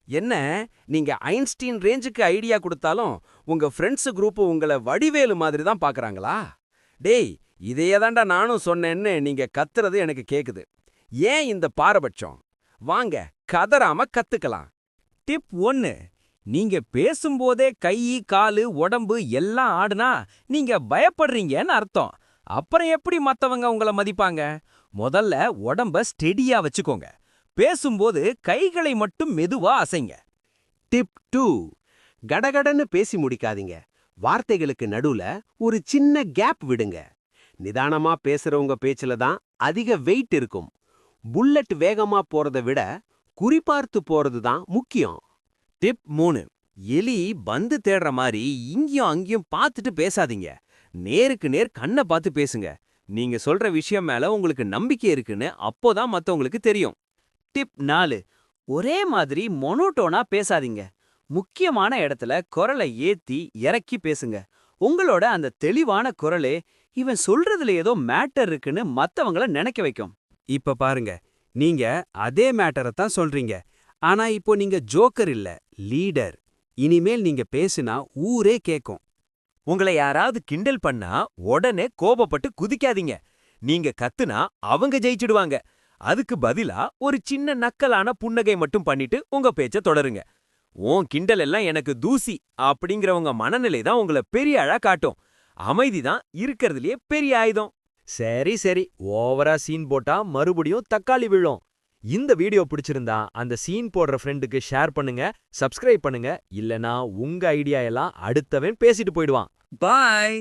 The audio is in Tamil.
என்ன, நீங்க ஐன்ஸ்டீன் ரேஞ்சுக்கு ஐடியா குடுத்தாலும் உங்க ஃப்ரெண்ட்ஸ் குரூப் உங்கள வடிவேலு மாதிரி தான் பார்க்கறாங்களா? டேய், இதையே தான்டா நானும் சொன்னேன்னு நீங்க கத்துறது எனக்கு கேக்குது. ஏன் இந்த பாரபட்சம்? வாங்க, கதறாம கத்துக்கலாம். டிப் 1. நீங்க பேசும்போதே கை, காலு, உடம்பு எல்லாம் ஆடுனா நீங்க பயப்படுறீங்கன்னு அர்த்தம். அப்புறம் எப்படி மத்தவங்க உங்கள மதிப்பாங்க? முதல்ல உடம்ப ஸ்டெடியா வச்சுக்கோங்க. பேசும்போது கைகளை மட்டும் மெதுவா அசைங்க. டிப் 2. கடகடன்னு பேசி முடிக்காதீங்க. வார்த்தைகளுக்கு நடுவுல ஒரு சின்ன கேப் விடுங்க. நிதானமா பேசுறவங்க பேச்சுல தான் அதிக வெயிட் இருக்கும். புல்லட் வேகமா போறதை விட குறிபார்த்து போறது தான் முக்கியம். டிப் 3. எலி பந்து தேடுற மாதிரி இங்கேயும் அங்கேயும் பார்த்துட்டு பேசாதீங்க. நேருக்கு நேர் கண்ணை பார்த்து பேசுங்க. நீங்க சொல்ற விஷயம் மேல உங்களுக்கு நம்பிக்கை இருக்குன்னு அப்போதான் மத்தவங்களுக்கு தெரியும். டிப் 4. ஒரே மாதிரி மொனோட்டோனா பேசாதீங்க. முக்கியமான இடத்துல குரலை ஏத்தி இறக்கி பேசுங்க. உங்களோட அந்த தெளிவான குரலே இவன் சொல்றதுல ஏதோ மேட்டர் இருக்குன்னு மத்தவங்கள நினைக்க வைக்கும். இப்ப பாருங்க, நீங்க அதே மேட்டரை தான் சொல்றீங்க. ஆனா இப்போ நீங்க ஜோக்கர் இல்ல, லீடர். இனிமேல் நீங்க பேசினா ஊரே கேக்கும். உங்களை யாராவது கிண்டல் பண்ணா உடனே கோபப்பட்டு குதிக்காதீங்க. நீங்க கத்துனா அவங்க ஜெயிச்சிடுவாங்க. அதுக்கு பதிலா ஒரு சின்ன நக்கலான புன்னகை மட்டும் பண்ணிட்டு உங்க பேச்ச தொடருங்க. உன் கிண்டல் எல்லாம் எனக்கு தூசி அப்படிங்கிறவங்க மனநிலை தான் உங்களை பெரிய ஆளா காட்டும். அமைதி தான் இருக்கிறதுலயே பெரிய ஆயுதம். சரி, ஓவரா சீன் போட்டா மறுபடியும் தக்காளி விழும். இந்த வீடியோ பிடிச்சிருந்தா அந்த சீன் போடுற ஃப்ரெண்டுக்கு ஷேர் பண்ணுங்க, சப்ஸ்கிரைப் பண்ணுங்க. இல்லனா உங்க ஐடியா எல்லாம் அடுத்தவன் பேசிட்டு போயிடுவான். பாய்.